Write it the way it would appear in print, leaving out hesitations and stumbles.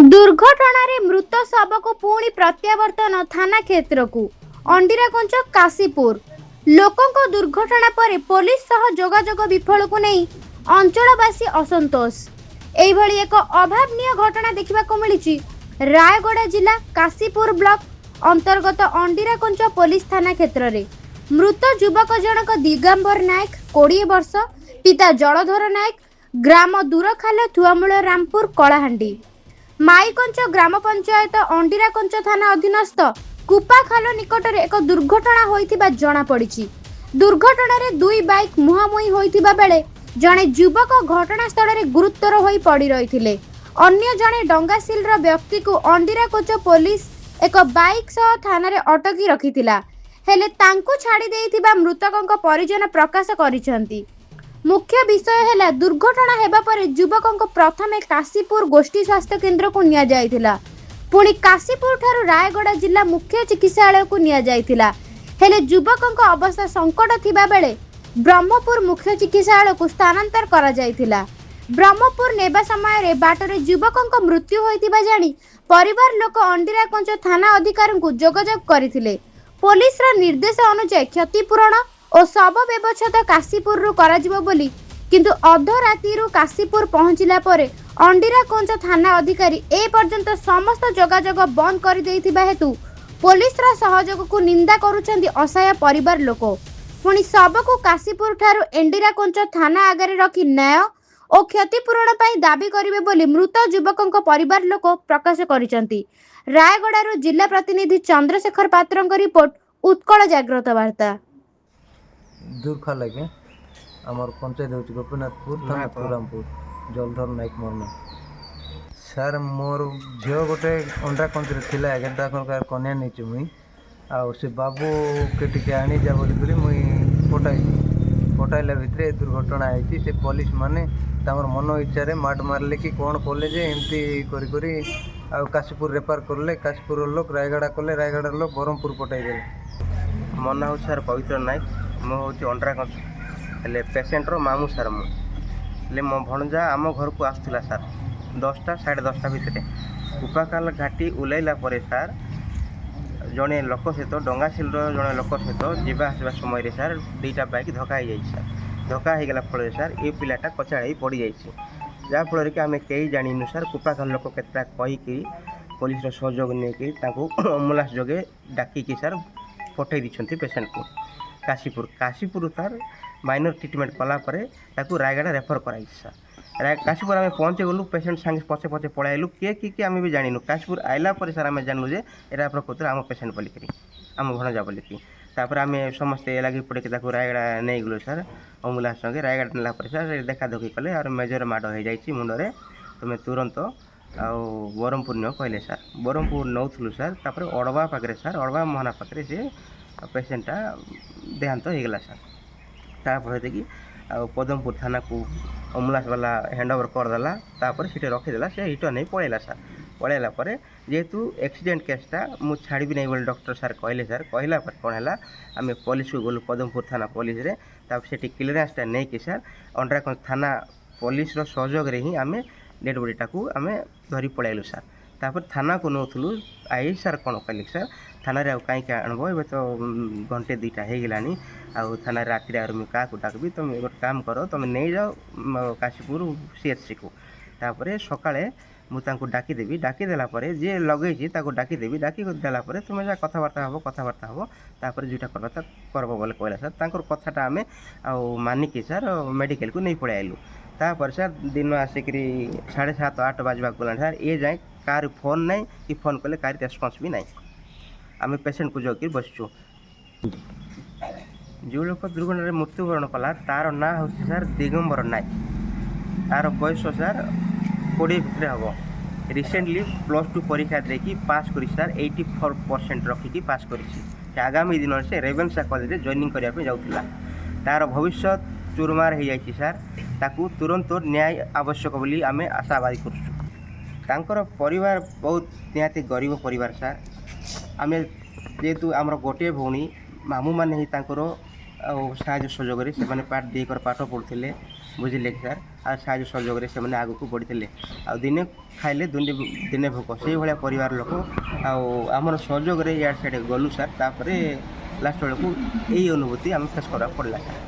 ଦୁର୍ଘଟଣାରେ ମୃତ ଶବକୁ ପୁଣି ପ୍ରତ୍ୟାବର୍ତ୍ତନ ଥାନା କ୍ଷେତ୍ରକୁ। ଅଣ୍ଡିରାକଞ୍ଚ କାଶୀପୁର। ଲୋକଙ୍କ ଦୁର୍ଘଟଣା ପରେ ପୋଲିସ ସହ ଯୋଗାଯୋଗ ବିଫଳକୁ ନେଇ ଅଞ୍ଚଳବାସୀ ଅସନ୍ତୋଷ। ଏଇଭଳି ଏକ ଅଭାବନୀୟ ଘଟଣା ଦେଖିବାକୁ ମିଳିଛି ରାୟଗଡ଼ା ଜିଲ୍ଲା କାଶୀପୁର ବ୍ଲକ ଅନ୍ତର୍ଗତ ଅଣ୍ଡିରାକଞ୍ଚ ପୋଲିସ ଥାନା କ୍ଷେତ୍ରରେ। ମୃତ ଯୁବକ ଜଣକ ଦିଗମ୍ବର ନାୟକ, 20 ବର୍ଷ, ପିତା ଜଳଧର ନାୟକ, ଗ୍ରାମ ଦୂରଖାଲ, ଥୁଆମୂଳ, ରାମପୁର, କଳାହାଣ୍ଡି। ମାଇକଞ୍ଚ ଗ୍ରାମ ପଞ୍ଚାୟତ ଅଣ୍ଡିରାକଞ୍ଚ ଥାନା ଅଧୀନସ୍ଥ କୁପାଖାଲ ନିକଟରେ ଏକ ଦୁର୍ଘଟଣା ହୋଇଥିବା ଜଣାପଡ଼ିଛି। ଦୁର୍ଘଟଣାରେ 2 ବାଇକ୍ ମୁହାଁମୁହିଁ ହୋଇଥିବା ବେଳେ ଜଣେ ଯୁବକ ଘଟଣାସ୍ଥଳରେ ଗୁରୁତର ହୋଇ ପଡ଼ି ରହିଥିଲେ। ଅନ୍ୟ ଜଣେ ଡଙ୍ଗାସିଲର ବ୍ୟକ୍ତିକୁ ଅଣ୍ଡିରାକଞ୍ଚ ପୋଲିସ ଏକ ବାଇକ୍ ସହ ଥାନାରେ ଅଟକି ରଖିଥିଲା, ହେଲେ ତାଙ୍କୁ ଛାଡ଼ି ଦେଇଥିବା ମୃତକଙ୍କ ପରିଜନ ପ୍ରକାଶ କରିଛନ୍ତି। ମୁଖ୍ୟ ବିଷୟ ହେଲା, ଦୁର୍ଘଟଣା ହେବା ପରେ ଯୁବକଙ୍କୁ ପ୍ରଥମେ କାଶୀପୁର ଗୋଷ୍ଠୀ ସ୍ୱାସ୍ଥ୍ୟ କେନ୍ଦ୍ରକୁ ନିଆଯାଇଥିଲା, ପୁଣି କାଶୀପୁର ଠାରୁ ରାୟଗଡ଼ା ଜିଲ୍ଲା ମୁଖ୍ୟ ଚିକିତ୍ସାଳୟକୁ ନିଆଯାଇଥିଲା, ହେଲେ ଯୁବକଙ୍କ ଅବସ୍ଥା ସଙ୍କଟ ଥିବା ବେଳେ ବ୍ରହ୍ମପୁର ମୁଖ୍ୟ ଚିକିତ୍ସାଳୟକୁ ସ୍ଥାନାନ୍ତର କରାଯାଇଥିଲା। ବ୍ରହ୍ମପୁର ନେବା ସମୟରେ ବାଟରେ ଯୁବକଙ୍କ ମୃତ୍ୟୁ ହୋଇଥିବା ଜାଣି ପରିବାର ଲୋକ ଅଣ୍ଡିରାକଞ୍ଚ ଥାନା ଅଧିକାରୀଙ୍କୁ ଯୋଗାଯୋଗ କରିଥିଲେ। ପୋଲିସର ନିର୍ଦ୍ଦେଶ ଅନୁଯାୟୀ କ୍ଷତିପୂରଣ ଓ ଶବ ବ୍ୟବଚ୍ଛେଦ କାଶୀପୁରରୁ କରାଯିବ ବୋଲି, କିନ୍ତୁ ଅଧରାତିରୁ କାଶୀପୁର ପହଞ୍ଚିଲା ପରେ ଅଣ୍ଡିରାକଞ୍ଚ ଥାନା ଅଧିକାରୀ ଏ ପର୍ଯ୍ୟନ୍ତ ସମସ୍ତ ଯୋଗାଯୋଗ ବନ୍ଦ କରିଦେଇଥିବା ହେତୁ ପୋଲିସର ସହଯୋଗକୁ ନିନ୍ଦା କରୁଛନ୍ତି ଅସହାୟ ପରିବାର ଲୋକ। ପୁଣି ଶବକୁ କାଶୀପୁର ଠାରୁ ଅଣ୍ଡିରାକଞ୍ଚ ଥାନା ଆଗରେ ରଖି ନ୍ୟାୟ ଓ କ୍ଷତିପୂରଣ ପାଇଁ ଦାବି କରିବେ ବୋଲି ମୃତ ଯୁବକଙ୍କ ପରିବାର ଲୋକ ପ୍ରକାଶ କରିଛନ୍ତି। ରାୟଗଡ଼ାରୁ ଜିଲ୍ଲା ପ୍ରତିନିଧି ଚନ୍ଦ୍ରଶେଖର ପାତ୍ରଙ୍କ ରିପୋର୍ଟ, ଉତ୍କଳ ଜାଗ୍ରତ ବାର୍ତ୍ତା। दूरखा लगे आमर पंचायत हूँ गोपीनाथपुर थाना रामपुर। जलधर नायक मोर ना सार मोर झील गोटे अंडराकंच थी आगे कन्या नहीं मुई से बाबू के टी आनी जा बोलिक मुई पटाइला भितर दुर्घटना होती। से पुलिस माने मन इच्छा माड मारे कि कौन कले जे एमती करी काशीपुर रेफर करले। काशीपुर लोक रायगड़ा कले, रायगड़ा लोक ब्रह्मपुर पटाई मो ना हूँ सार पवित्र नायक। मो हूँ अंडराकंच हेले पेसेंटर मामू सार मुझे मो भणजा आम घर को आसला सार 10टा 10:30 भितर कुपाकाल घाटी ओह्लैला सार जड़े लोक सहित डंगासिल जड़े लोक सहित जावासवा समय सार 2टा बाइक धक्का हो जाए सार। धक्का होगला फल सार ये पिलाटा कचाड़ी पड़ जाए जहाँफल कि आम कहीं जानू सार। कुपाकाल लोक केतटा कहीकि पुलिस सहयोग नहीं अम्बुलांस जोगे डाकिकी सार पठे दी पेसेंट को काशीपुर। काशीपुर तार माइनर ट्रिटमेंट कलापर रायगड़ा रेफर कराई सार। काशीपुर आम पहुँचे गलु पेसेंट सांगे पचे पचे पलैलु किए आम भी जानू। काशीपुर आइला पर सार आम जानलु जे यहाँ प्रकृत आम पेसेंट बोलिक आम भणजा बोलिक आम समस्ते लगे पड़े रायगड़ा नहीं गलु सार अम्बुलांस संगे। रायगड़ा नेला सार देखा देखी कले और मेजर माड़ हो जाए मुंडे तुम तुरंत ब्रह्मपुर नियो कहले सार। ब्रह्मपुर नौलु सार तापर अड़वा पाखे सार अड़वा मोहना पाखे से पेसेंटा देहांत होगला सार। तापर देखिए पदमपुर थाना को अम्बुलांस वाला हैंड ओवर करदेला तापर सीटे रखीदेला से रिटर्न नहीं पलैला सार। पलैला जेहेतु एक्सीडेंट केसटा मु छाड़ी नहीं बोले डॉक्टर सार कहले सार। कहला पर कौन है आम पुलिस को गलु पदमपुर थाना पुलिस रे से क्लीयरेंसटा नहीं कि सार अंडराकंच थाना पुलिस सहयोग ही आम डेड बॉडीटा को आम धरी पलैलु सार। तापर थाना को नौलु आई सार कौन कहली सार थाना कहीं आणब ए तो घंटे 2टा होगलानी थाना राति मुझे क्या डाकबी तुम गोटे काम कर तुम नहीं जाओ काशीपुर CHC को। तापर सकाळे मुझे डाकिदेवी डाकिदेला जी लगे डाकिदेवी डाकिदेला तुम जहाँ कथबार्ता हम तापर जोटा करब बोले कहला सार। तांकर कथाटा आम मानिकी सार मेडिकल को नहीं पड़े आइलु। तापर सार दिन आसिक 7:30 8 बजवा गला सार ये जाए कार फोन नहीं कि फोन कले कार रेस्पन्स भी नहीं। आम पेसेंट को जगि बसचु। जो लोक दुर्घटना मृत्युवरण कला तार ना हूँ सार दिगंबर नायक। तार बयस सार 20 भितर हम रिसेंटली +2 परीक्षा देखी पास कर सार 84% रखिकी पास कर। आगामी दिन से रेवेन्सा कॉलेज जॉइनिंग करने जाऊला। तार भविष्य चुरमार हो जाए सार। ताकू तुरंत न्याय आवश्यक बोली आम आशावादी कर परिवार बहुत निहाती गरीब परिवार सार। आम जेहेतु आमर गोटे भौणी मामू मैंने ही साहय सहयोग से पाठ देकर पाठ पढ़ुले ବୁଝିଲେ କି ସାର୍। ଆଉ ସାହାଯ୍ୟ ସହଯୋଗରେ ସେମାନେ ଆଗକୁ ବଢ଼ିଥିଲେ। ଆଉ ଦିନେ ଖାଇଲେ ଦିନେ ଭୋକ, ସେଇଭଳିଆ ପରିବାର ଲୋକ। ଆଉ ଆମର ସହଯୋଗରେ ଇଆଡ଼େ ସିଆଡ଼େ ଗଲୁ ସାର୍। ତାପରେ ଲାଷ୍ଟ ବେଳକୁ ଏଇ ଅନୁଭୂତି ଆମେ ଫେସ୍ କରିବାକୁ ପଡ଼ିଲା ସାର୍।